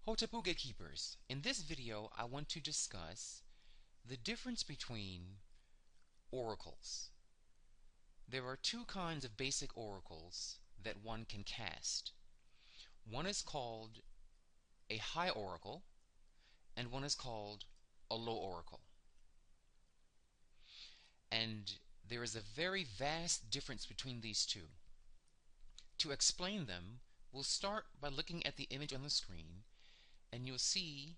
Hotapu Gatekeepers. In this video, I want to discuss the difference between oracles. There are two kinds of basic oracles that one can cast. One is called a high oracle, and one is called a low oracle. And there is a very vast difference between these two. To explain them, we'll start by looking at the image on the screen, and you'll see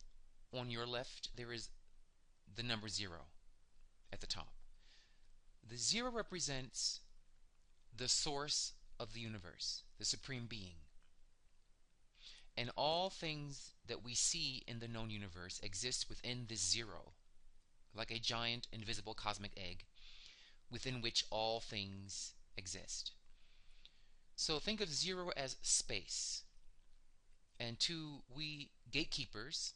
on your left there is the number 0 at the top. The 0 represents the source of the universe, the Supreme Being. And all things that we see in the known universe exist within this 0, like a giant invisible cosmic egg within which all things exist. So think of 0 as space. And to we gatekeepers,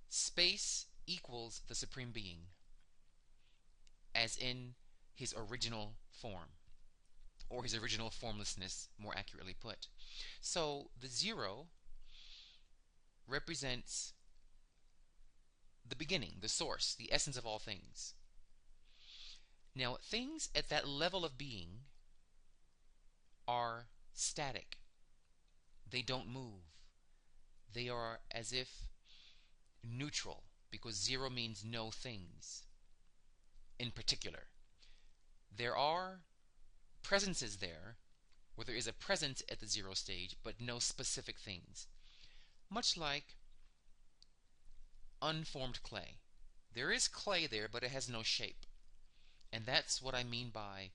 space equals the Supreme Being, as in his original form, or his original formlessness, more accurately put. So the 0 represents the beginning, the source, the essence of all things. Now, things at that level of being are static. They don't move. They are as if neutral, because 0 means no things in particular. There are presences there, where there is a presence at the 0 stage, but no specific things. Much like unformed clay. There is clay there, but it has no shape. And that's what I mean by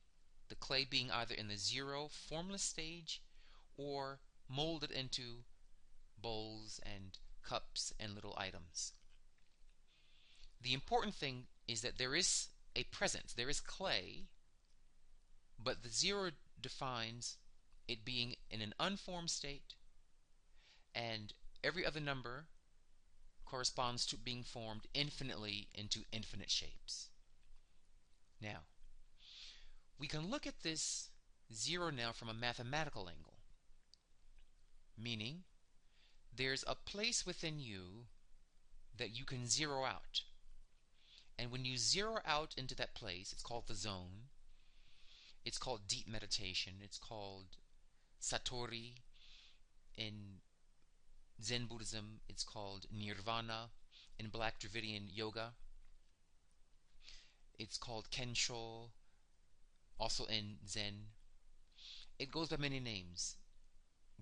the clay being either in the 0 formless stage or molded into bowls and cups and little items. The important thing is that there is a presence, there is clay, but the 0 defines it being in an unformed state, and every other number corresponds to being formed infinitely into infinite shapes. Now, we can look at this 0 now from a mathematical angle, meaning there's a place within you that you can zero out. And when you zero out into that place, it's called the zone. It's called deep meditation. It's called Satori. In Zen Buddhism, it's called Nirvana. In Black Dravidian Yoga, it's called Kensho. Also in Zen. It goes by many names.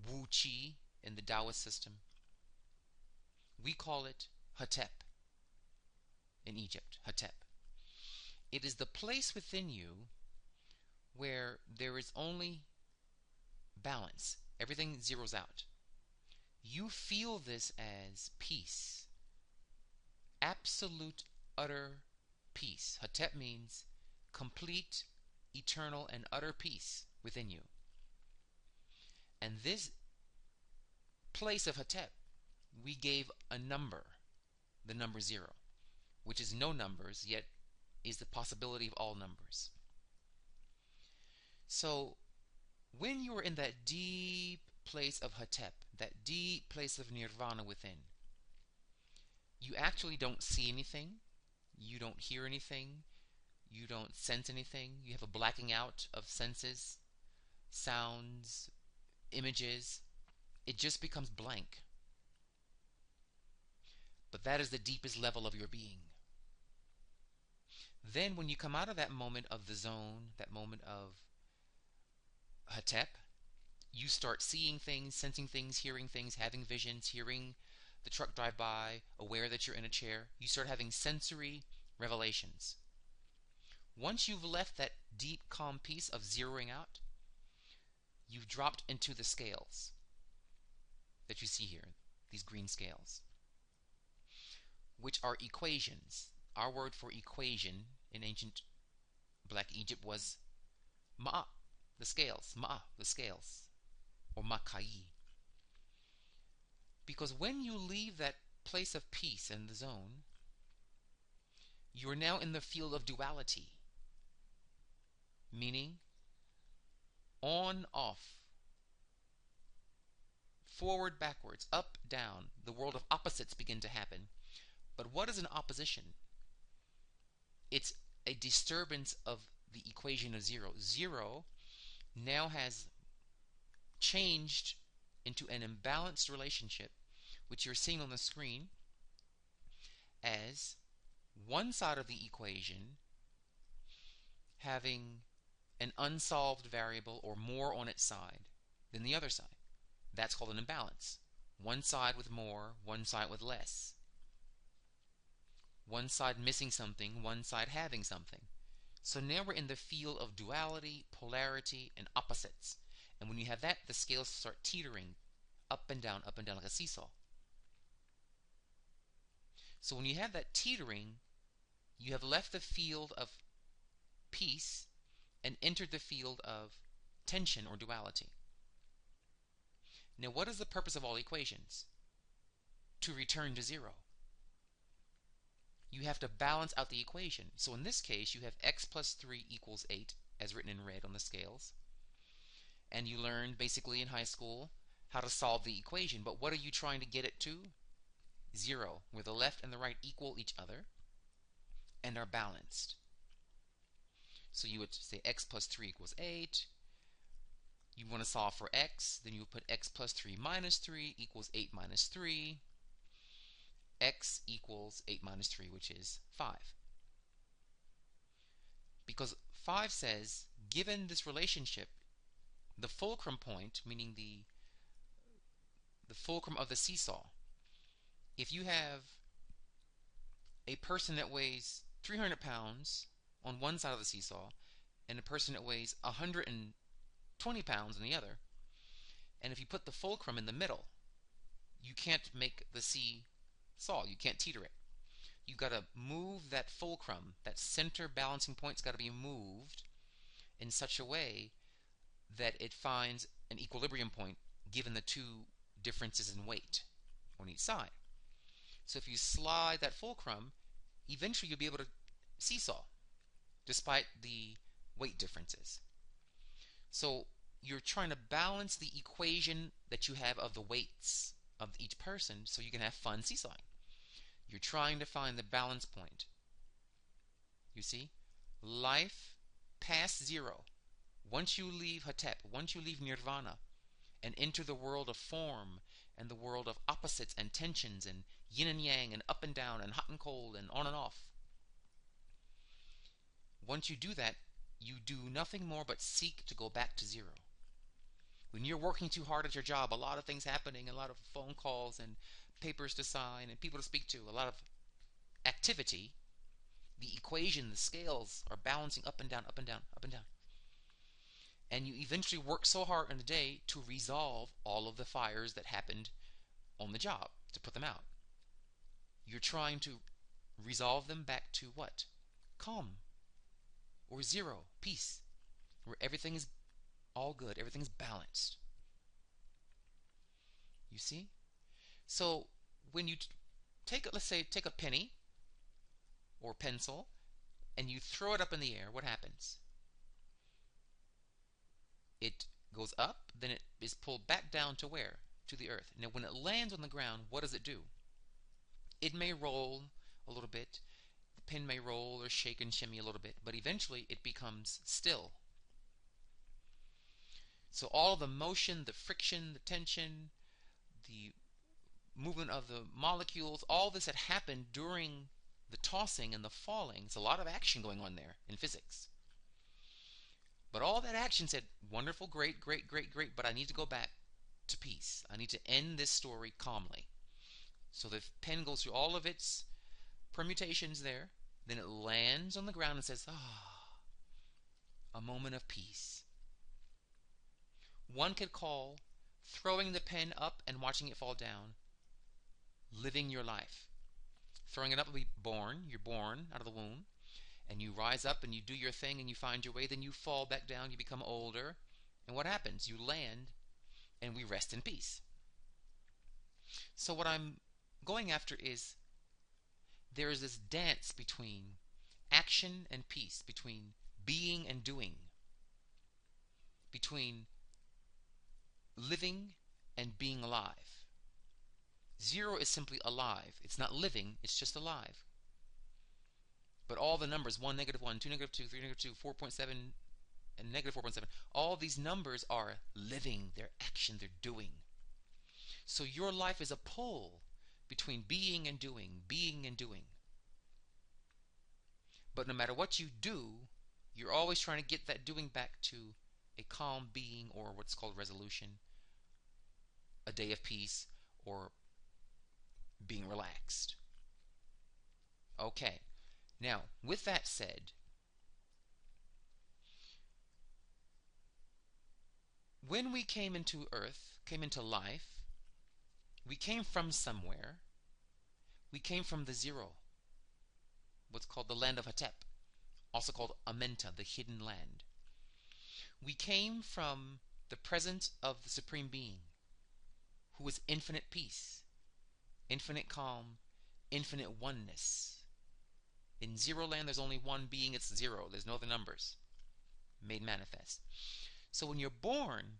Wu Chi in the Taoist system. We call it Hetep in Egypt, Hetep. It is the place within you where there is only balance. Everything zeroes out. You feel this as peace. Absolute, utter peace. Hetep means complete, eternal, and utter peace within you. And this place of Hetep, we gave a number, the number 0, which is no numbers, yet is the possibility of all numbers. So, when you are in that deep place of Hetep, that deep place of Nirvana within, you actually don't see anything, you don't hear anything, you don't sense anything, you have a blacking out of senses, sounds, images. It just becomes blank. But that is the deepest level of your being. Then when you come out of that moment of the zone, that moment of Hetep, you start seeing things, sensing things, hearing things, having visions, hearing the truck drive by, aware that you're in a chair. You start having sensory revelations. Once you've left that deep, calm peace of zeroing out, you've dropped into the scales that you see here, these green scales, which are equations. Our word for equation in ancient Black Egypt was ma'a, the scales, ma'a, the scales, or makai. Because when you leave that place of peace and the zone, you are now in the field of duality, meaning on, off, forward, backwards, up, down. The world of opposites begin to happen. But what is an opposition? It's a disturbance of the equation of zero. Zero now has changed into an imbalanced relationship, which you're seeing on the screen as one side of the equation having an unsolved variable or more on its side than the other side. That's called an imbalance. One side with more, one side with less. One side missing something, one side having something. So now we're in the field of duality, polarity, and opposites. And when you have that, the scales start teetering up and down like a seesaw. So when you have that teetering, you have left the field of peace and entered the field of tension or duality. Now, what is the purpose of all equations? To return to zero. You have to balance out the equation. So in this case, you have x plus 3 equals 8, as written in red on the scales. And you learned basically in high school how to solve the equation. But what are you trying to get it to? Zero, where the left and the right equal each other and are balanced. So you would say x plus 3 equals 8. You want to solve for x, then you would put x plus 3 minus 3 equals 8 minus 3. X equals 8 minus 3, which is 5. Because 5 says, given this relationship, the fulcrum point, meaning the fulcrum of the seesaw, if you have a person that weighs 300 pounds on one side of the seesaw and a person that weighs 120 pounds on the other, and if you put the fulcrum in the middle, you can't make the seesaw, you can't teeter it. You've got to move that fulcrum, that center balancing point's got to be moved in such a way that it finds an equilibrium point given the two differences in weight on each side. So if you slide that fulcrum, eventually you'll be able to seesaw despite the weight differences. So you're trying to balance the equation that you have of the weights of each person so you can have fun seesawing. You're trying to find the balance point. You see? Life past zero. Once you leave Hatep, once you leave Nirvana and enter the world of form and the world of opposites and tensions and yin and yang and up and down and hot and cold and on and off. Once you do that, you do nothing more but seek to go back to zero. When you're working too hard at your job, a lot of things happening, a lot of phone calls and papers to sign and people to speak to, a lot of activity, the equation, the scales are balancing up and down, up and down, up and down. And you eventually work so hard in a day to resolve all of the fires that happened on the job, to put them out. You're trying to resolve them back to what? Calm. Or zero. Peace. Where everything is all good. Everything is balanced. You see? So when you let's say, take a penny or pencil and you throw it up in the air, what happens? It goes up, then it is pulled back down to where? To the earth. Now when it lands on the ground, what does it do? It may roll a little bit, the pen may roll or shake and shimmy a little bit, but eventually it becomes still. So all the motion, the friction, the tension, the movement of the molecules, all this had happened during the tossing and the falling. It's a lot of action going on there in physics. But all that action said, wonderful, great, great, great, great, but I need to go back to peace. I need to end this story calmly. So the pen goes through all of its permutations there, then it lands on the ground and says, a moment of peace. One could call throwing the pen up and watching it fall down living your life. Throwing it up will be born. You're born out of the womb, and you rise up and you do your thing and you find your way, then you fall back down, you become older, and what happens? You land and we rest in peace. So what I'm going after is there is this dance between action and peace, between being and doing, between living and being alive. Zero is simply alive. It's not living, it's just alive. But all the numbers, 1, -1, 2, -2, 3, -2, 4.7, and -4.7, all these numbers are living, they're action, they're doing. So your life is a pull between being and doing, being and doing. But no matter what you do, you're always trying to get that doing back to a calm being, or what's called resolution, a day of peace, or being relaxed. Okay, now with that said, when we came into earth, came into life, we came from somewhere. We came from the zero, what's called the land of Hetep, also called Amenta, the hidden land. We came from the presence of the Supreme Being, who is infinite peace, infinite calm, infinite oneness. In zero land, there's only one being, it's zero. There's no other numbers made manifest. So when you're born,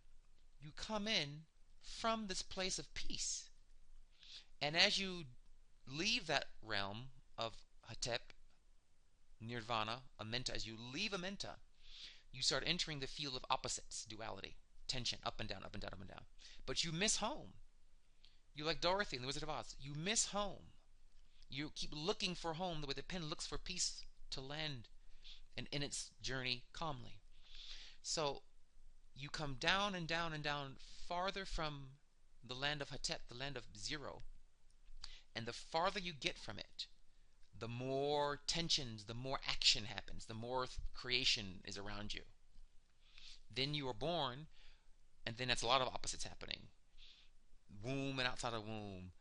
you come in from this place of peace. And as you leave that realm of Hetep, Nirvana, Amenta, as you leave Amenta, you start entering the field of opposites, duality, tension, up and down, up and down, up and down. But you miss home. You're like Dorothy in The Wizard of Oz. You miss home. You keep looking for home the way the pen looks for peace to land and in its journey calmly. So you come down and down and down farther from the land of Hetep, the land of zero. And the farther you get from it, the more tensions, the more action happens, the more creation is around you. Then you are born, and then that's a lot of opposites happening. Womb and outside of womb,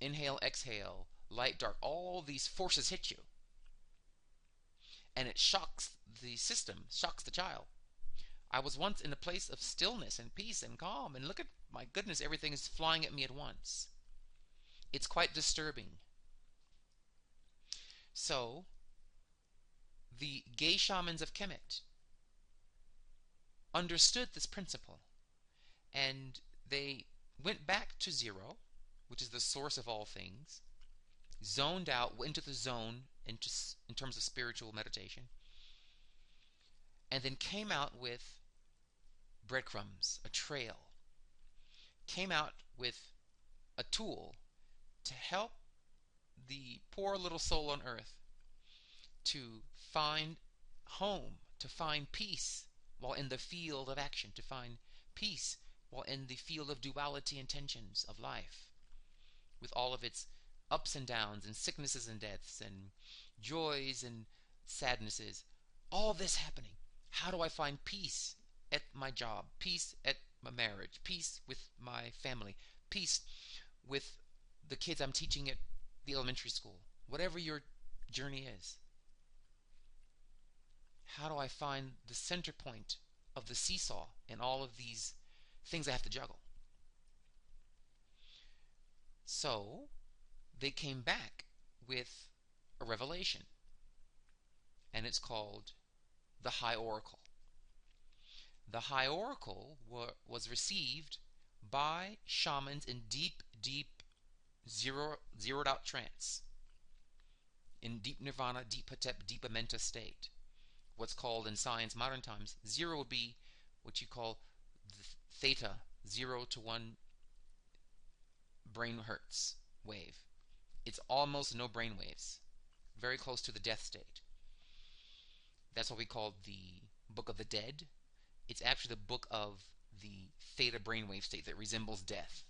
inhale, exhale, light, dark, all these forces hit you. And it shocks the system, shocks the child. I was once in a place of stillness and peace and calm, and look at, my goodness, everything is flying at me at once. It's quite disturbing. So, the gay shamans of Kemet understood this principle, and they went back to zero, which is the source of all things, zoned out, went into the zone in terms of spiritual meditation, and then came out with breadcrumbs, a trail, came out with a tool to help the poor little soul on earth to find home, to find peace while in the field of action, to find peace while in the field of duality and tensions of life, with all of its ups and downs and sicknesses and deaths and joys and sadnesses, all this happening. How do I find peace at my job, peace at my marriage, peace with my family, peace with the kids I'm teaching at the elementary school, whatever your journey is? How do I find the center point of the seesaw in all of these things I have to juggle? So they came back with a revelation, and it's called the High Oracle. The High Oracle was received by shamans in deep, deep, zeroed out trance, in deep nirvana, deep Hetep, deep Amenta state. What's called in science, modern times, zero would be what you call the theta, 0 to 1 brain hertz wave. It's almost no brain waves, very close to the death state. That's what we call the Book of the Dead. It's actually the book of the theta brainwave state that resembles death.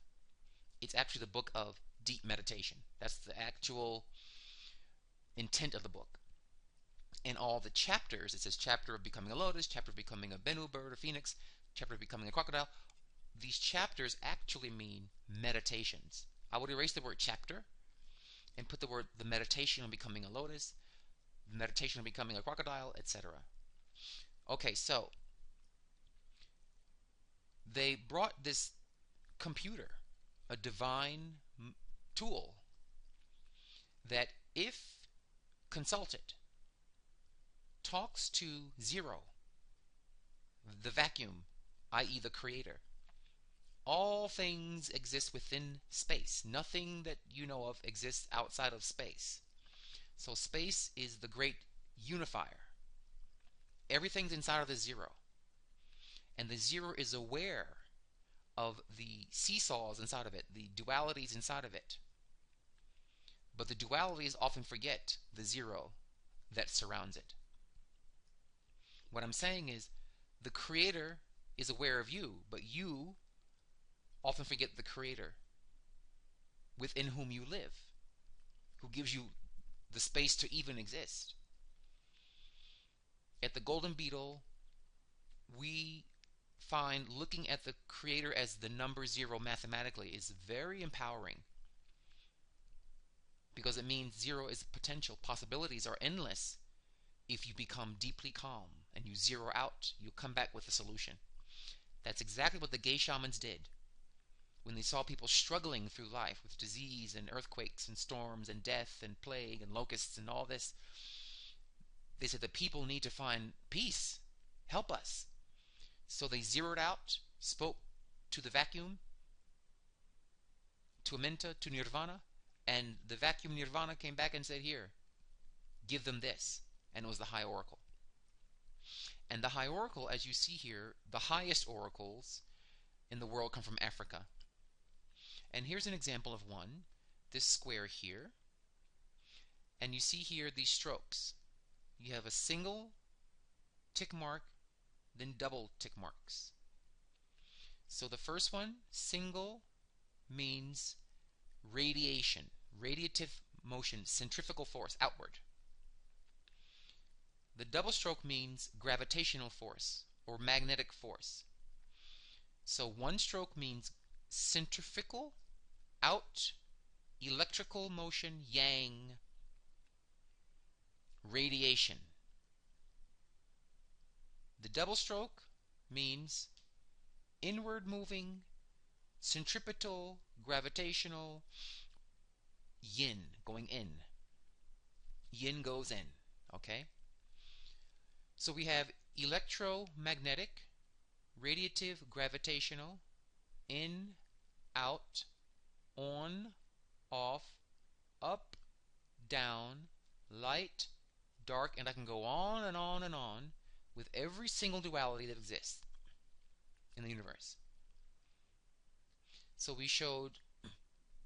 It's actually the book of deep meditation. That's the actual intent of the book. In all the chapters, it says chapter of becoming a lotus, chapter of becoming a Bennu bird or phoenix, chapter of becoming a crocodile. These chapters actually mean meditations. I would erase the word chapter and put the meditation on becoming a lotus, the meditation on becoming a crocodile, etc. Okay, so they brought this computer, a divine tool, that if consulted, talks to zero, the vacuum, i.e. the creator, All things exist within space. Nothing that you know of exists outside of space. So space is the great unifier. Everything's inside of the zero. And the zero is aware of the seesaws inside of it, the dualities inside of it. But the dualities often forget the zero that surrounds it. What I'm saying is the creator is aware of you, but you often forget the creator within whom you live, who gives you the space to even exist. At the Golden Beetle, we find looking at the creator as the number zero mathematically is very empowering, because it means zero is potential. Possibilities are endless if you become deeply calm and you zero out. You come back with a solution. That's exactly what the gay shamans did when they saw people struggling through life with disease and earthquakes and storms and death and plague and locusts and all this. They said the people need to find peace. Help us. So they zeroed out, spoke to the vacuum, to Amenta, to Nirvana, and the vacuum Nirvana came back and said, here, give them this. And it was the High Oracle. And the High Oracle, as you see here, the highest oracles in the world come from Africa. And here's an example of one, this square here. And you see here these strokes. You have a single tick mark, then double tick marks. So the first one, single, means radiation, radiative motion, centrifugal force, outward. The double stroke means gravitational force or magnetic force. So one stroke means centrifugal, out, electrical motion, yang, radiation. The double stroke means inward moving, centripetal, gravitational, yin, going in. Yin goes in, okay? So we have electromagnetic, radiative, gravitational, in, out, on, off, up, down, light, dark, and I can go on and on and on with every single duality that exists in the universe. So we showed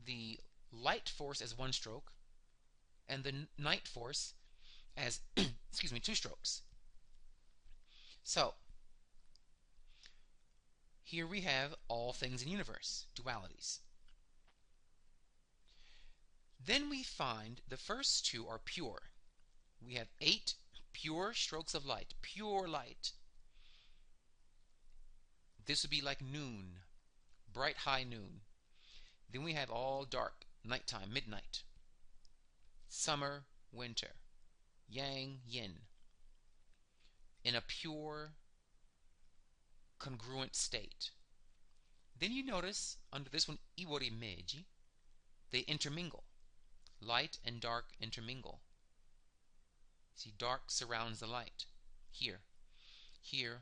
the light force as one stroke and the night force as excuse me, two strokes. So here we have all things in universe, dualities. Then we find the first two are pure. We have 8 pure strokes of light, pure light. This would be like noon, bright high noon. Then we have all dark, nighttime, midnight, summer, winter, yang, yin, in a pure, congruent state. Then you notice under this one, iwori meiji, they intermingle. Light and dark intermingle. See, dark surrounds the light. Here,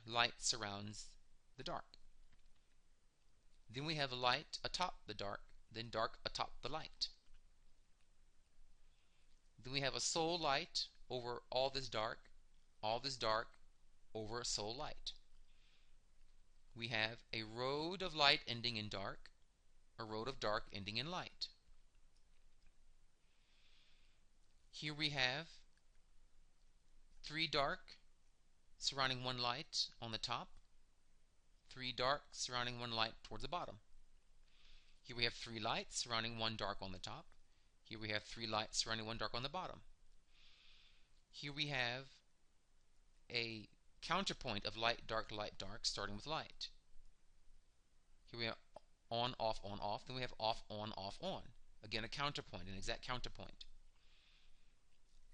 light surrounds the dark. Then we have light atop the dark, then dark atop the light. Then we have a soul light over all this dark over a soul light. We have a road of light ending in dark, a road of dark ending in light. Here we have 3 dark surrounding 1 light on the top, 3 dark surrounding 1 light towards the bottom. Here we have 3 lights surrounding 1 dark on the top. Here we have 3 lights surrounding 1 dark on the bottom. Here we have a counterpoint of light, dark, starting with light. Here we have on, off, then we have off, on, on. Again, a counterpoint, an exact counterpoint.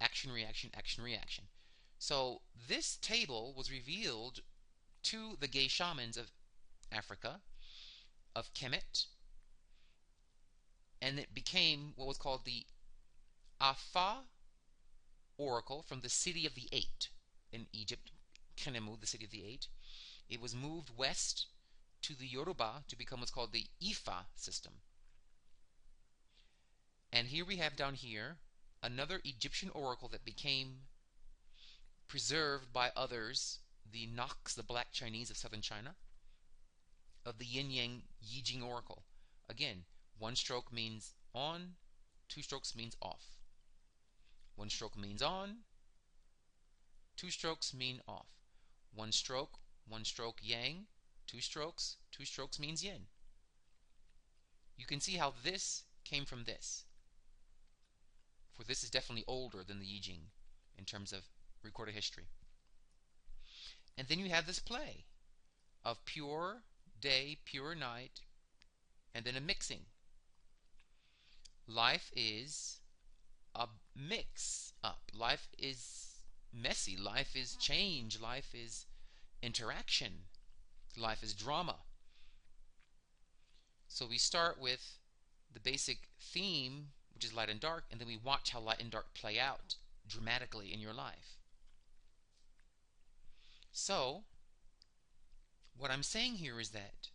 Action, reaction, action, reaction. So this table was revealed to the gay shamans of Africa, of Kemet, and it became what was called the Afa Oracle from the City of the Eight in Egypt, Khnemu, the City of the Eight. It was moved west to the Yoruba to become what's called the Ifa system. And here we have down here another Egyptian oracle that became preserved by others, the Noks, the Black Chinese of southern China, of the Yin Yang Yi Jing oracle. Again, one stroke means on, two strokes means off. One stroke means on, two strokes mean off. One stroke yang, two strokes means yin. You can see how this came from this. For this is definitely older than the Yi Jing in terms of recorded history. And then you have this play of pure day, pure night, and then a mixing. Life is a mix up. Life is messy. Life is change. Life is interaction. Life is drama. So we start with the basic theme, which is light and dark, and then we watch how light and dark play out dramatically in your life. So, what I'm saying here is that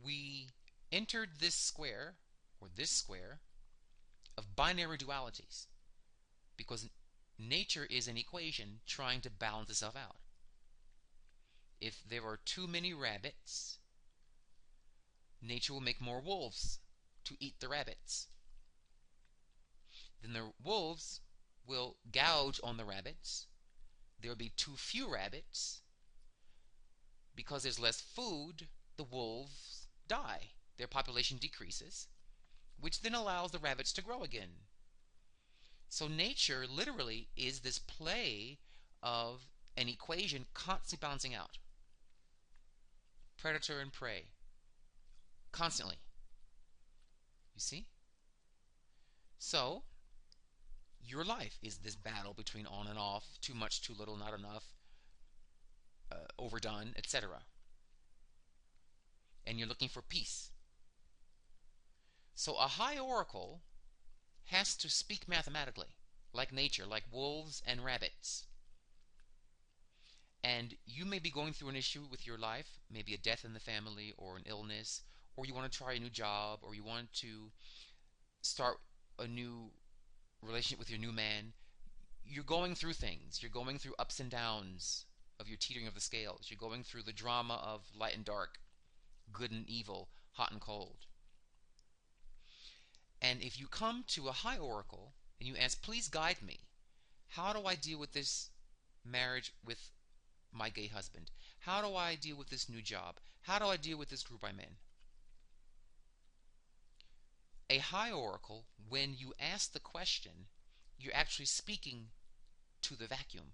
we entered this square, or this square, of binary dualities, because nature is an equation trying to balance itself out. If there are too many rabbits, nature will make more wolves to eat the rabbits. Then the wolves will gouge on the rabbits. There will be too few rabbits. Because there's less food, the wolves die. Their population decreases, which then allows the rabbits to grow again. So nature literally is this play of an equation constantly balancing out. Predator and prey. Constantly. You see? So, your life is this battle between on and off, too much, too little, not enough, overdone, etc. And you're looking for peace. So a high oracle has to speak mathematically, like nature, like wolves and rabbits. And you may be going through an issue with your life, maybe a death in the family or an illness, or you want to try a new job, or you want to start a new relationship with your new man. You're going through things. You're going through ups and downs of your teetering of the scales. You're going through the drama of light and dark, good and evil, hot and cold. And if you come to a high oracle and you ask, please guide me, how do I deal with this marriage with my gay husband? How do I deal with this new job? How do I deal with this group I'm in? A high oracle, when you ask the question, you're actually speaking to the vacuum,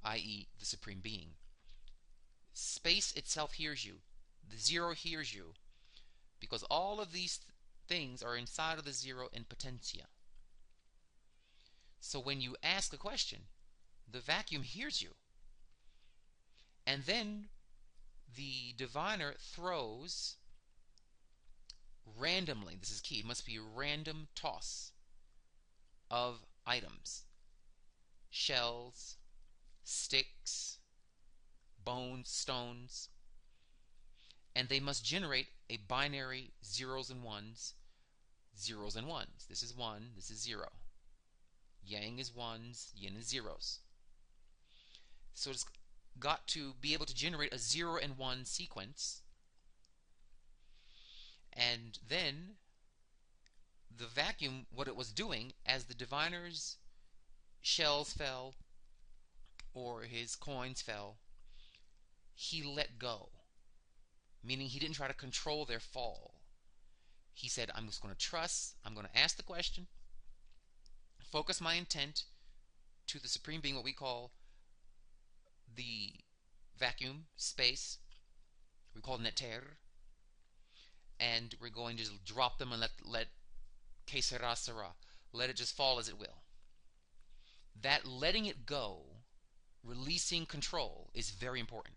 i.e. the Supreme Being. Space itself hears you. The zero hears you. Because all of these things are inside of the zero in potentia. So when you ask a question, the vacuum hears you. And then the diviner throws randomly, this is key, it must be a random toss of items. Shells, sticks, bones, stones, and they must generate a binary zeros and ones, zeros and ones. This is 1, this is 0. Yang is ones, yin is zeros. So it's got to be able to generate a 0 and 1 sequence, and then the vacuum, what it was doing, as the diviner's shells fell or his coins fell, he let go. Meaning he didn't try to control their fall. He said, I'm just going to trust, I'm going to ask the question, focus my intent to the Supreme Being, what we call the vacuum, space, we call neter, and we're going to just drop them and let que sera, sera. Let it just fall as it will. That letting it go, releasing control, is very important.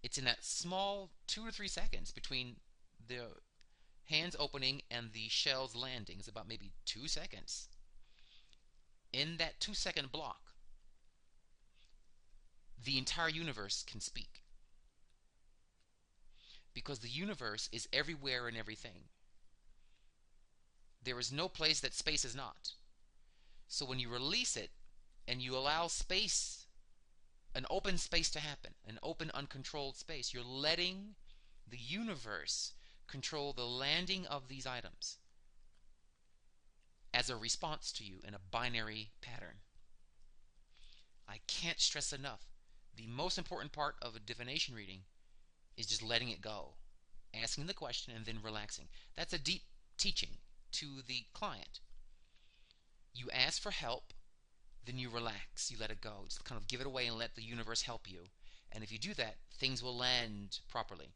It's in that small 2 to 3 seconds between the hands opening and the shells landing. It's about maybe 2 seconds. In that 2-second block, the entire universe can speak. because the universe is everywhere and everything. There is no place that space is not. So when you release it and you allow space, an open space to happen, an open, uncontrolled space, you're letting the universe control the landing of these items as a response to you in a binary pattern. I can't stress enough, the most important part of a divination reading is just letting it go, asking the question and then relaxing. That's a deep teaching to the client. You ask for help, then you relax, you let it go, just kind of give it away and let the universe help you. And if you do that, things will land properly.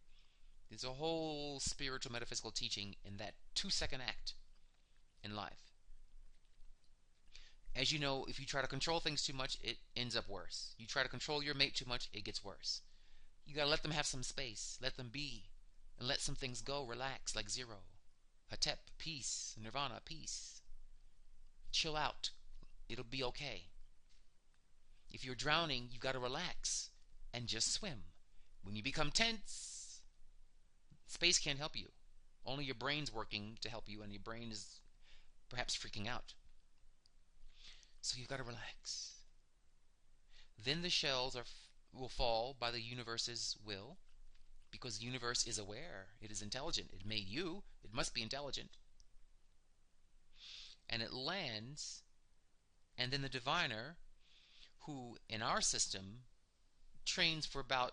There's a whole spiritual metaphysical teaching in that 2-second act in life. As you know, if you try to control things too much, it ends up worse. You try to control your mate too much, it gets worse. You gotta let them have some space, let them be, and let some things go, relax, like zero. Hatep, peace. Nirvana, peace. Chill out. It'll be okay. If you're drowning, you gotta relax and just swim. When you become tense, space can't help you. Only your brain's working to help you, and your brain is perhaps freaking out. So you've got to relax. Then the shells will fall by the universe's will, because the universe is aware. It is intelligent. It made you. It must be intelligent. And it lands, and then the diviner, who in our system trains for about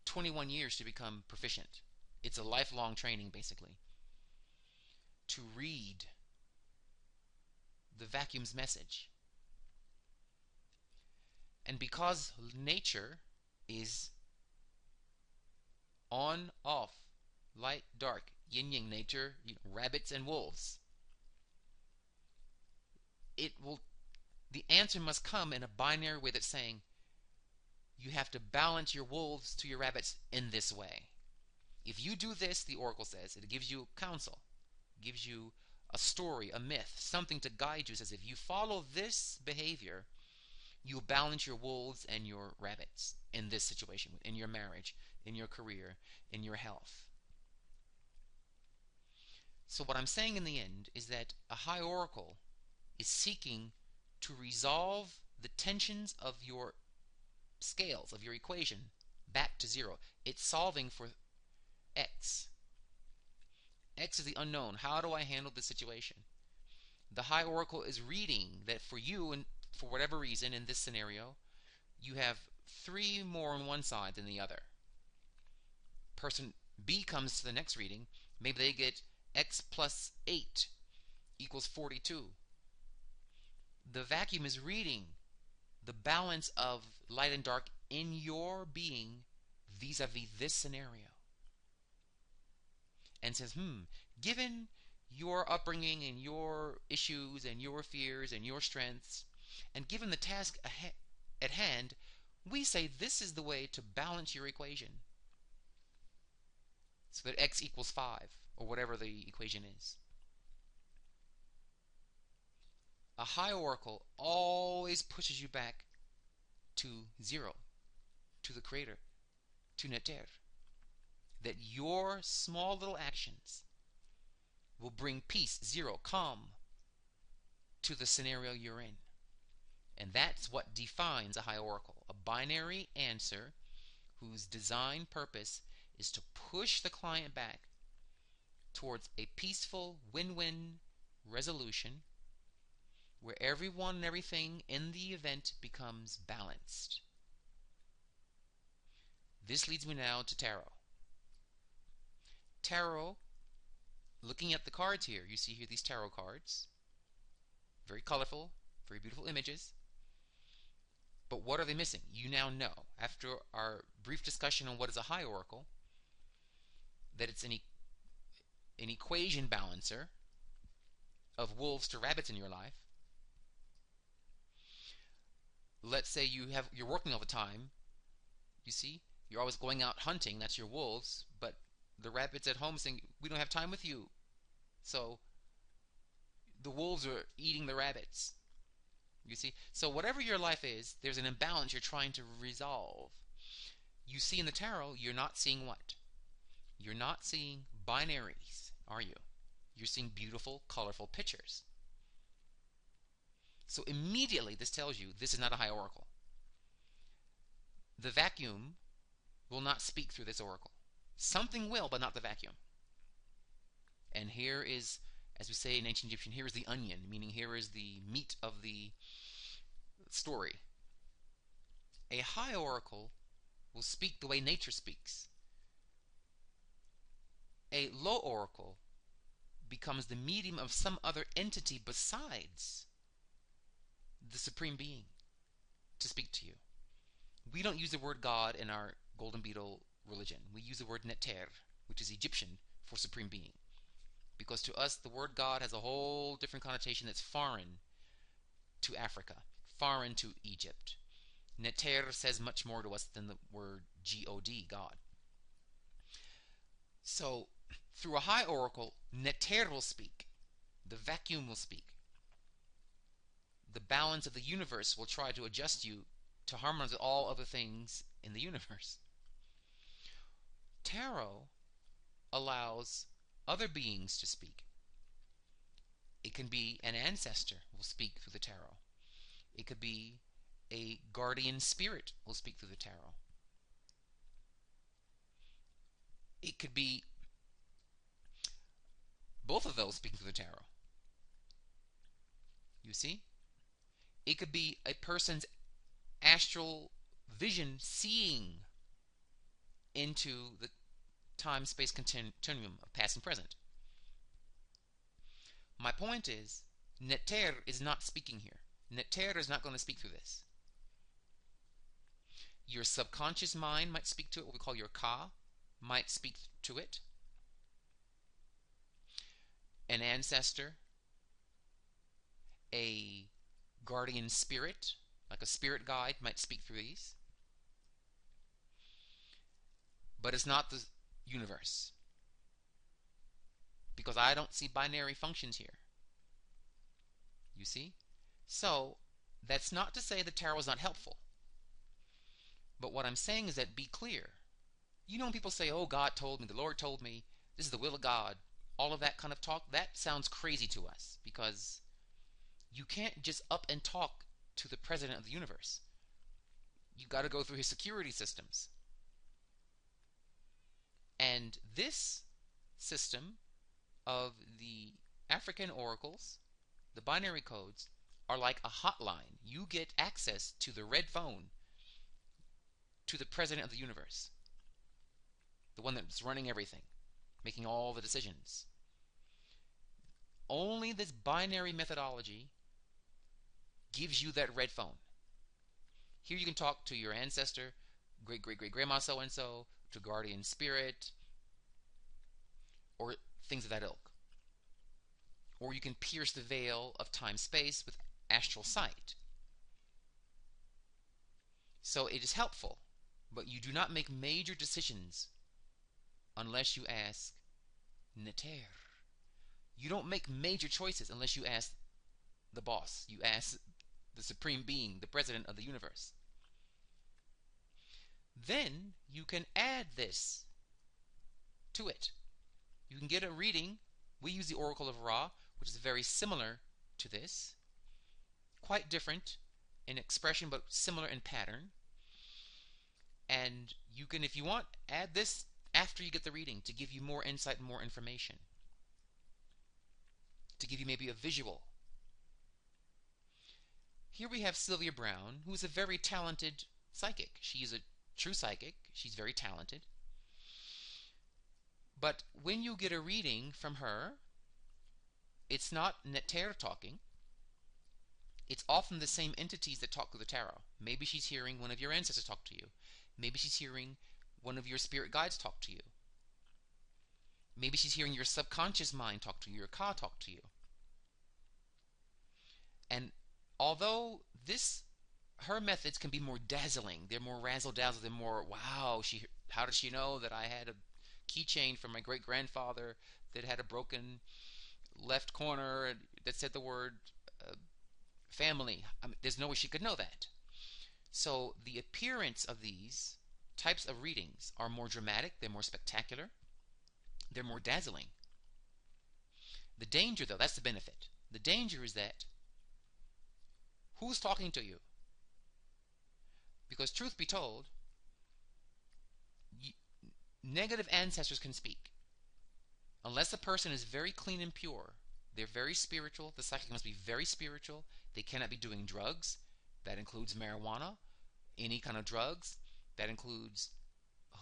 21 years to become proficient. It's a lifelong training, basically, to read the vacuum's message. And because nature is on, off, light, dark, yin yang, nature, rabbits and wolves, the answer must come in a binary way that's saying, you have to balance your wolves to your rabbits in this way. If you do this, the oracle says, it gives you counsel, gives you a story, a myth, something to guide you. It says if you follow this behavior, you balance your wolves and your rabbits in this situation, in your marriage, in your career, in your health. So what I'm saying in the end is that a high oracle is seeking to resolve the tensions of your scales, of your equation, back to zero. It's solving for X. X is the unknown. How do I handle this situation? The high oracle is reading that for you, and for whatever reason in this scenario, you have 3 more on one side than the other. Person B comes to the next reading, maybe they get X plus 8 equals 42. The vacuum is reading the balance of light and dark in your being vis-a-vis this scenario, and says, given your upbringing and your issues and your fears and your strengths, and given the task at hand, we say this is the way to balance your equation so that X equals 5, or whatever the equation is. A high oracle always pushes you back to zero, to the creator, to Neter. That your small little actions will bring peace, zero, calm, to the scenario you're in. And that's what defines a high oracle. A binary answer whose design purpose is to push the client back towards a peaceful win-win resolution where everyone and everything in the event becomes balanced. This leads me now to tarot. Tarot, looking at the cards here, you see here these tarot cards. Very colorful, very beautiful images. But what are they missing? You now know, after our brief discussion on what is a high oracle, that it's an equation balancer of wolves to rabbits in your life. Let's say you're working all the time. You see, you're always going out hunting. That's your wolves. But the rabbits at home saying, we don't have time with you. So the wolves are eating the rabbits. You see? So whatever your life is, there's an imbalance you're trying to resolve. You see in the tarot, you're not seeing what? you're not seeing binaries, are you? You're seeing beautiful, colorful pictures. So immediately this tells you this is not a high oracle. The vacuum will not speak through this oracle. Something will, but not the vacuum. And here is, as we say in ancient Egyptian, here is the onion, meaning here is the meat of the story. A high oracle will speak the way nature speaks. A low oracle becomes the medium of some other entity besides the Supreme Being to speak to you. We don't use the word God in our Golden Beetle religion. We use the word Neter, which is Egyptian for Supreme Being. Because to us, the word God has a whole different connotation that's foreign to Africa, foreign to Egypt. Neter says much more to us than the word G-O-D, God. So, through a high oracle, Neter will speak. The vacuum will speak. The balance of the universe will try to adjust you to harmonize with all other things in the universe. Tarot allows other beings to speak. It can be an ancestor will speak through the tarot. It could be a guardian spirit will speak through the tarot. It could be both of those speaking through the tarot. You see? It could be a person's astral vision seeing into the time-space continuum of past and present. My point is, Neter is not speaking here. Neter is not going to speak through this. Your subconscious mind might speak to it, what we call your Ka, might speak to it. An ancestor, a guardian spirit, like a spirit guide, might speak through these. But it's not the universe. Because I don't see binary functions here. You see? So, that's not to say the tarot is not helpful. But what I'm saying is that be clear. You know when people say, oh, God told me, the Lord told me, this is the will of God, all of that kind of talk, that sounds crazy to us. Because you can't just up and talk to the president of the universe. You've got to go through his security systems. And this system of the African oracles, the binary codes, are like a hotline. You get access to the red phone to the president of the universe, the one that's running everything, making all the decisions. Only this binary methodology gives you that red phone. Here you can talk to your ancestor, great-great-great-grandma so-and-so, to guardian spirit, or things of that ilk. Or you can pierce the veil of time-space with astral sight. So it is helpful, but you do not make major decisions unless you ask Neter. You don't make major choices unless you ask the boss. You ask the Supreme Being, the President of the universe. Then you can add this to it. You can get a reading. We use the Oracle of Ra, which is very similar to this. Quite different in expression, but similar in pattern. And you can, if you want, add this after you get the reading to give you more insight and more information. To give you maybe a visual. Here we have Sylvia Brown, who is a very talented psychic. She is a true psychic. She's very talented. But when you get a reading from her, it's not Neter talking. It's often the same entities that talk through the tarot. Maybe she's hearing one of your ancestors talk to you. Maybe she's hearing one of your spirit guides talk to you. Maybe she's hearing your subconscious mind talk to you, your Ka talk to you. And although her methods can be more dazzling, they're more razzle-dazzle, they're more, wow, how did she know that I had a keychain from my great-grandfather that had a broken left corner that said the word family? I mean, there's no way she could know that. So the appearance of these types of readings are more dramatic, they're more spectacular. They're more dazzling. The danger, though, that's the benefit. The danger is that who's talking to you? Because truth be told, negative ancestors can speak. Unless a person is very clean and pure, they're very spiritual. The psychic must be very spiritual. They cannot be doing drugs. That includes marijuana, any kind of drugs. That includes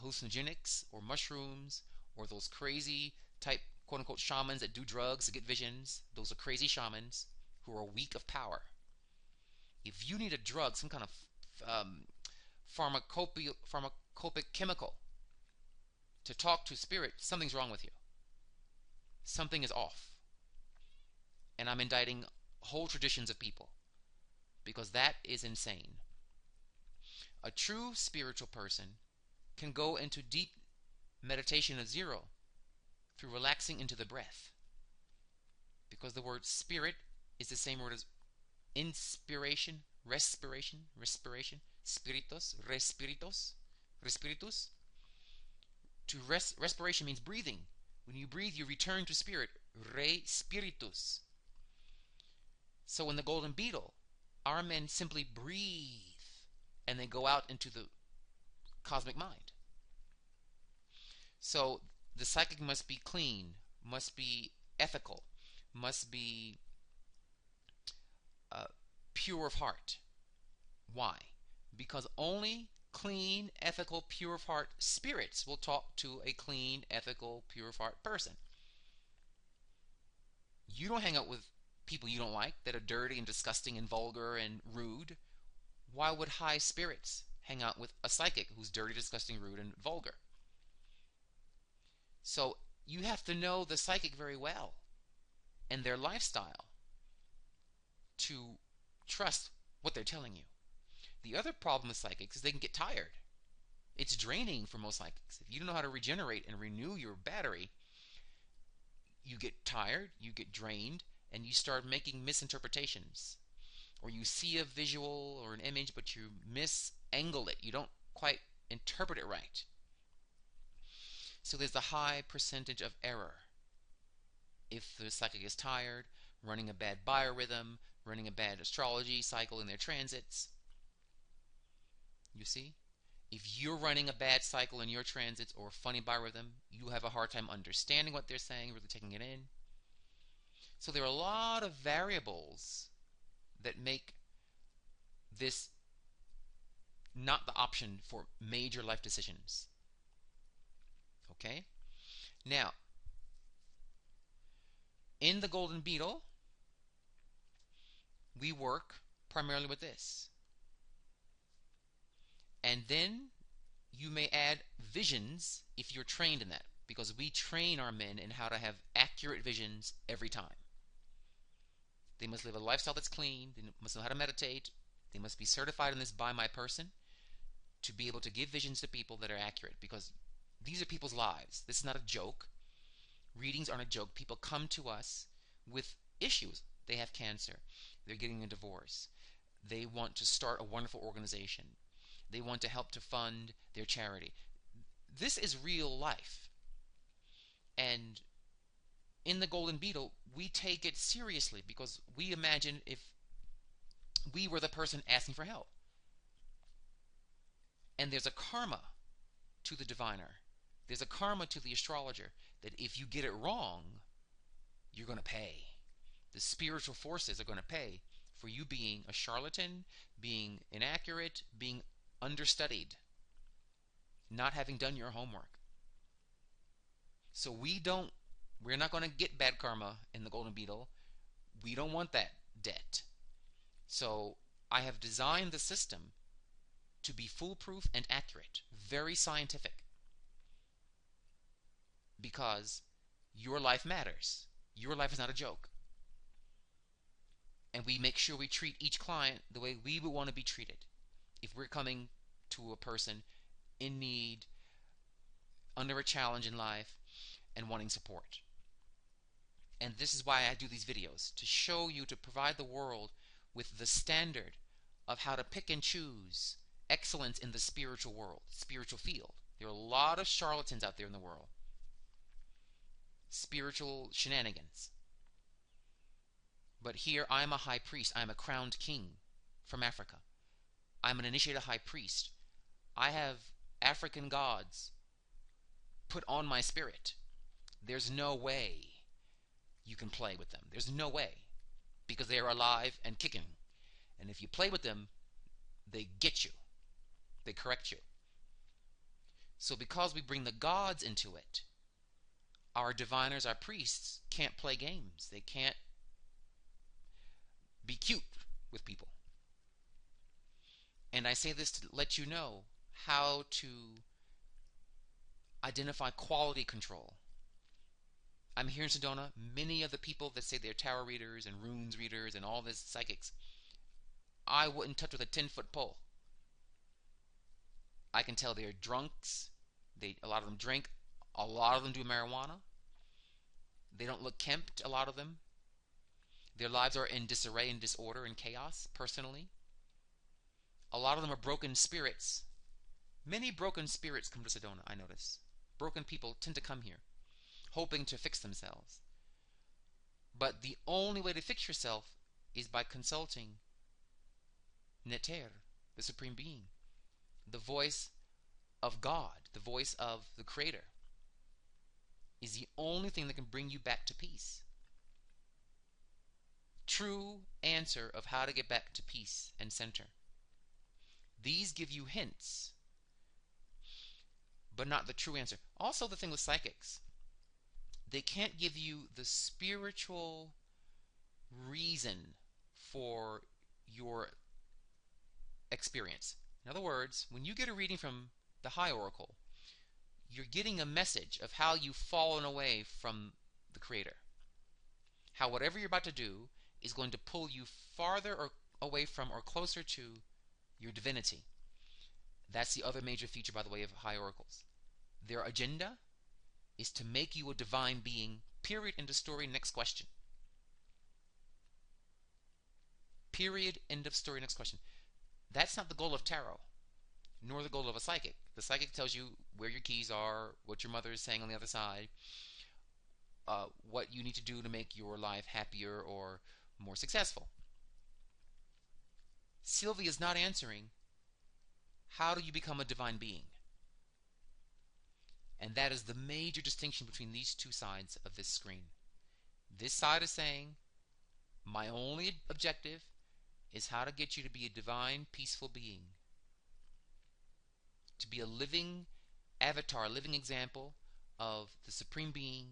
hallucinogenics or mushrooms or those crazy type quote-unquote shamans that do drugs to get visions. Those are crazy shamans who are weak of power. If you need a drug, some kind of pharmacopic chemical to talk to spirit, something's wrong with you. Something is off. And I'm indicting whole traditions of people because that is insane. A true spiritual person can go into deep meditation of zero through relaxing into the breath, because the word spirit is the same word as inspiration, respiration, spiritus, respiritus. Respiration means breathing. When you breathe, you return to spirit, spiritus. So in the golden beetle, our men simply breathe and they go out into the cosmic mind. So the psychic must be clean, must be ethical, must be pure of heart. Why? Because only clean, ethical, pure of heart spirits will talk to a clean, ethical, pure of heart person. You don't hang out with people you don't like that are dirty and disgusting and vulgar and rude. Why would high spirits hang out with a psychic who's dirty, disgusting, rude, and vulgar? So you have to know the psychic very well and their lifestyle to trust what they're telling you. The other problem with psychics is they can get tired. It's draining for most psychics. If you don't know how to regenerate and renew your battery, you get tired, you get drained, and you start making misinterpretations. Or you see a visual or an image, but you misangle it. You don't quite interpret it right. So there's a high percentage of error. If the psychic is tired, running a bad biorhythm, running a bad astrology cycle in their transits. You see? If you're running a bad cycle in your transits or a funny biorhythm, you have a hard time understanding what they're saying, really taking it in. So there are a lot of variables that make this not the option for major life decisions. Okay? Now, in the Golden Beetle, we work primarily with this. And then you may add visions if you're trained in that, because we train our men in how to have accurate visions every time. They must live a lifestyle that's clean. They must know how to meditate. They must be certified in this by my person to be able to give visions to people that are accurate, because these are people's lives. This is not a joke. Readings aren't a joke. People come to us with issues. They have cancer. They're getting a divorce. They want to start a wonderful organization. They want to help to fund their charity. This is real life. And in the Golden Beetle, we take it seriously because we imagine if we were the person asking for help. And there's a karma to the diviner. There's a karma to the astrologer that if you get it wrong, you're going to pay. The spiritual forces are going to pay for you being a charlatan, being inaccurate, being understudied, not having done your homework. So we're not going to get bad karma in the Golden Beetle. We don't want that debt. So I have designed the system to be foolproof and accurate, very scientific, because your life matters. Your life is not a joke. And we make sure we treat each client the way we would want to be treated if we're coming to a person in need, under a challenge in life, and wanting support. And this is why I do these videos, to show you, to provide the world with the standard of how to pick and choose excellence in the spiritual world, spiritual field. There are a lot of charlatans out there in the world. spiritual shenanigans. But here I'm a high priest. I'm a crowned king from Africa. I'm an initiated high priest. I have African gods put on my spirit. There's no way you can play with them. There's no way. Because they are alive and kicking. And if you play with them, they get you. They correct you. So because we bring the gods into it, our diviners, our priests, can't play games. They can't be cute with people. And I say this to let you know how to identify quality control. I'm here in Sedona. Many of the people that say they're tarot readers and runes readers and all this psychics, I wouldn't touch with a 10-foot pole. I can tell they're drunks. A lot of them drink. A lot of them do marijuana. They don't look kempt, a lot of them. Their lives are in disarray and disorder and chaos, personally. A lot of them are broken spirits. Many broken spirits come to Sedona, I notice. Broken people tend to come here, hoping to fix themselves. But the only way to fix yourself is by consulting Neter, the Supreme Being, the voice of God, the voice of the Creator, is the only thing that can bring you back to peace. True answer of how to get back to peace and center. These give you hints, but not the true answer. Also, the thing with psychics, they can't give you the spiritual reason for your experience. In other words, when you get a reading from the High Oracle, you're getting a message of how you've fallen away from the Creator. How whatever you're about to do is going to pull you farther or away from or closer to your divinity. That's the other major feature, by the way, of High Oracles. Their agenda is to make you a divine being, period, end of story, next question. Period, end of story, next question. That's not the goal of tarot, nor the goal of a psychic. The psychic tells you where your keys are, what your mother is saying on the other side, what you need to do to make your life happier or more successful. Sylvia is not answering, how do you become a divine being? And that is the major distinction between these two sides of this screen. This side is saying, my only objective is how to get you to be a divine, peaceful being. To be a living avatar, a living example of the Supreme Being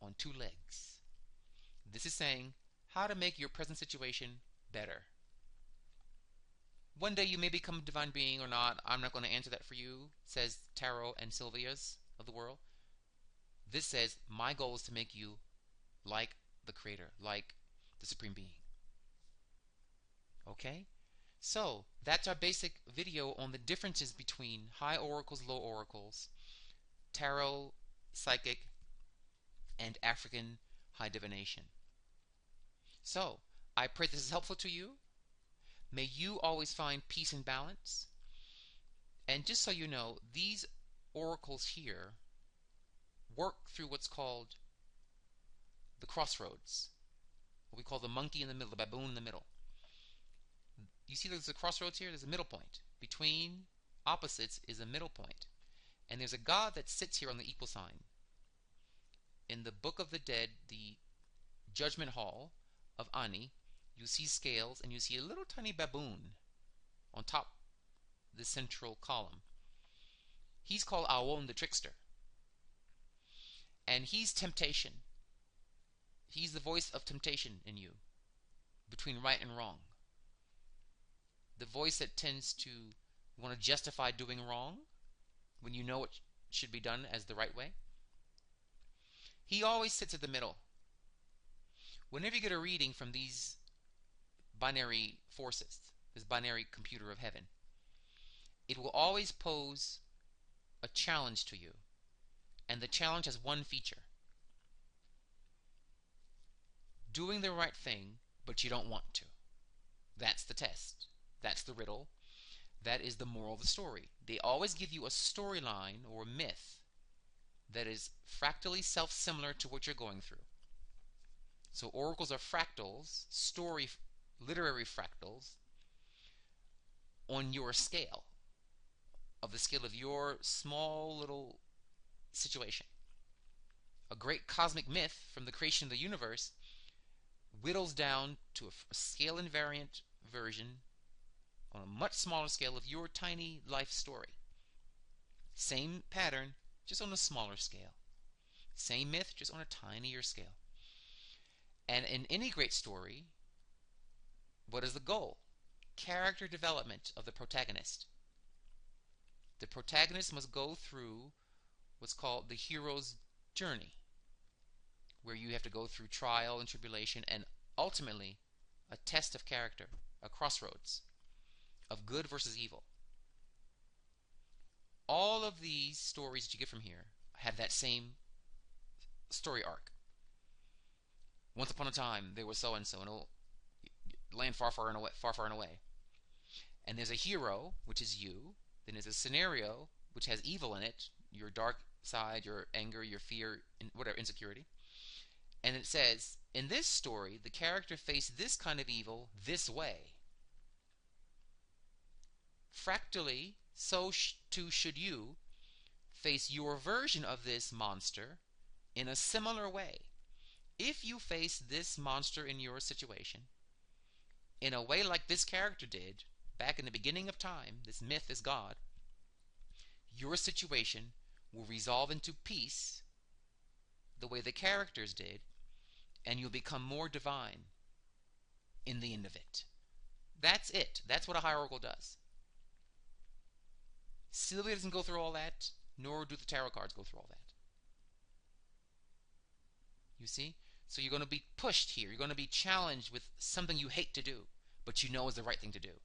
on two legs. This is saying how to make your present situation better. One day you may become a divine being or not. I'm not going to answer that for you, says Tarot and Sylvia's of the world. This says, my goal is to make you like the Creator, like the Supreme Being. Okay? So, that's our basic video on the differences between high oracles, low oracles, tarot, psychic, and African high divination. So, I pray this is helpful to you. May you always find peace and balance. And just so you know, these oracles here work through what's called the crossroads. What we call the monkey in the middle, the baboon in the middle. You see there's a crossroads here? There's a middle point. Between opposites is a middle point. And there's a God that sits here on the equal sign. In the Book of the Dead, the Judgment Hall of Ani, you see scales and you see a little tiny baboon on top the central column. He's called Awon the trickster. And he's temptation. He's the voice of temptation in you, between right and wrong. The voice that tends to want to justify doing wrong when you know what should be done as the right way. He always sits at the middle. Whenever you get a reading from these binary forces, this binary computer of heaven, it will always pose a challenge to you. And the challenge has one feature. Doing the right thing, but you don't want to. That's the test. That's the riddle. That is the moral of the story. They always give you a storyline or a myth that is fractally self-similar to what you're going through. So oracles are fractals, literary fractals, on your scale, of the scale of your small little situation. A great cosmic myth from the creation of the universe whittles down to a scale invariant version on a much smaller scale of your tiny life story. Same pattern, just on a smaller scale. Same myth, just on a tinier scale. And in any great story, what is the goal? Character development of the protagonist. The protagonist must go through what's called the hero's journey, where you have to go through trial and tribulation and ultimately a test of character, a crossroads of good versus evil. All of these stories that you get from here have that same story arc. Once upon a time, there was so-and-so in a land far, far and away, far, far and away. And there's a hero, which is you. Then there's a scenario, which has evil in it, your dark side, your anger, your fear, whatever, insecurity. And it says, in this story, the character faced this kind of evil this way. Fractally, so too should you face your version of this monster in a similar way. If you face this monster in your situation in a way like this character did back in the beginning of time, this myth is God, your situation will resolve into peace the way the characters did, and you'll become more divine in the end of it. That's it. That's what a high oracle does. Sylvia doesn't go through all that, nor do the tarot cards go through all that. You see? So you're going to be pushed here. You're going to be challenged with something you hate to do, but you know is the right thing to do.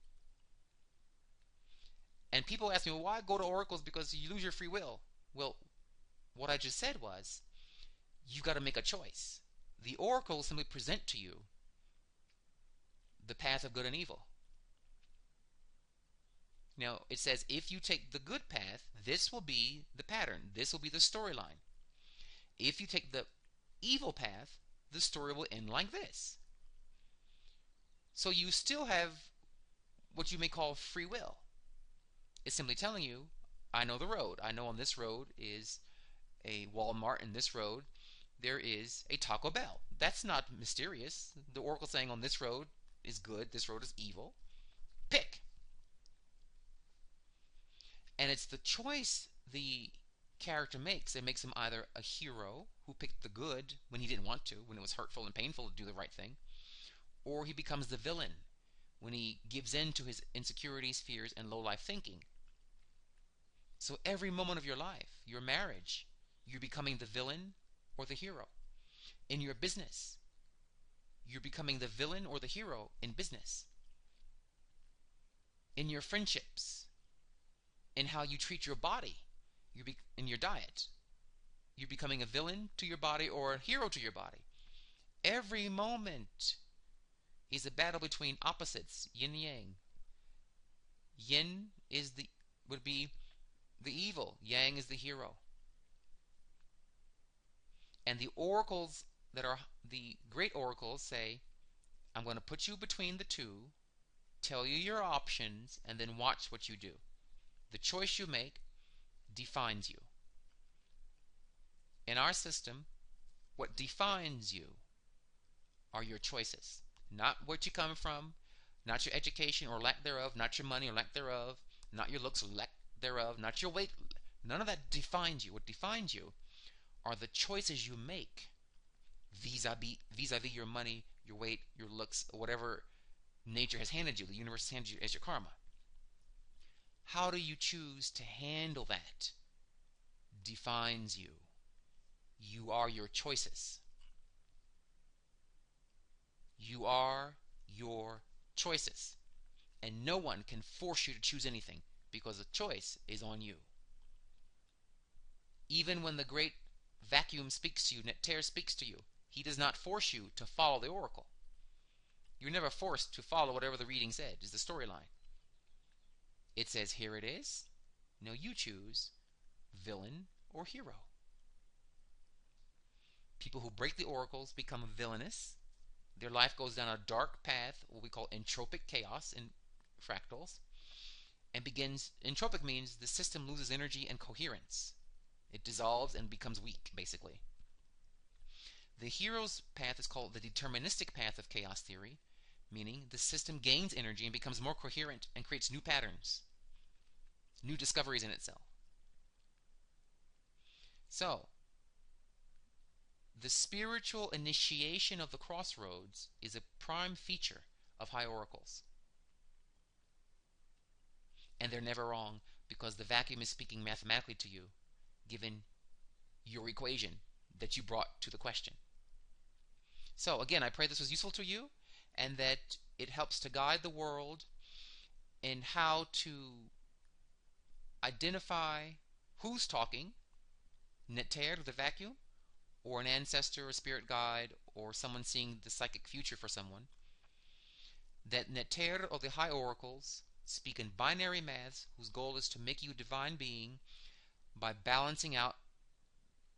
And people ask me, well, why go to oracles? Because you lose your free will. Well, what I just said was, you got to make a choice. The oracles simply present to you the path of good and evil. Now, it says, if you take the good path, this will be the pattern. This will be the storyline. If you take the evil path, the story will end like this. So you still have what you may call free will. It's simply telling you, I know the road. I know on this road is a Walmart, and this road there is a Taco Bell. That's not mysterious. The oracle saying on this road is good, this road is evil. Pick. And it's the choice the character makes. It makes him either a hero who picked the good when he didn't want to, when it was hurtful and painful to do the right thing, or he becomes the villain when he gives in to his insecurities, fears, and low-life thinking. So every moment of your life, your marriage, you're becoming the villain or the hero. In your business, you're becoming the villain or the hero in business. In your friendships, in how you treat your body, in your diet, you're becoming a villain to your body or a hero to your body. Every moment is a battle between opposites, yin and yang. Yin would be the evil, yang is the hero. And the oracles that are the great oracles say, I'm going to put you between the two, tell you your options, and then watch what you do. The choice you make defines you. In our system, what defines you are your choices. Not what you come from, not your education or lack thereof, not your money or lack thereof, not your looks or lack thereof, not your weight. None of that defines you. What defines you are the choices you make vis-a-vis your money, your weight, your looks, whatever nature has handed you, the universe has handed you as your karma. How do you choose to handle that defines you. You are your choices. You are your choices. And no one can force you to choose anything because the choice is on you. Even when the great vacuum speaks to you, Nectar speaks to you, he does not force you to follow the oracle. You're never forced to follow whatever the reading said, is the storyline. It says, here it is. Now you choose villain or hero. People who break the oracles become villainous. Their life goes down a dark path, what we call entropic chaos in fractals, and begins. Entropic means the system loses energy and coherence. It dissolves and becomes weak, basically. The hero's path is called the deterministic path of chaos theory, meaning the system gains energy and becomes more coherent and creates new patterns, new discoveries in itself. So, the spiritual initiation of the crossroads is a prime feature of high oracles. And they're never wrong because the vacuum is speaking mathematically to you, given your equation that you brought to the question. So, again, I pray this was useful to you and that it helps to guide the world in how to identify who's talking, Neter, the vacuum, or an ancestor or spirit guide, or someone seeing the psychic future for someone. That Neter, or the high oracles, speak in binary maths whose goal is to make you a divine being by balancing out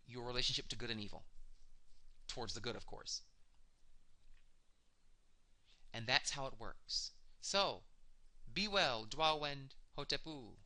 your relationship to good and evil. Towards the good, of course. And that's how it works. So, be well, Dwawend Hotepu.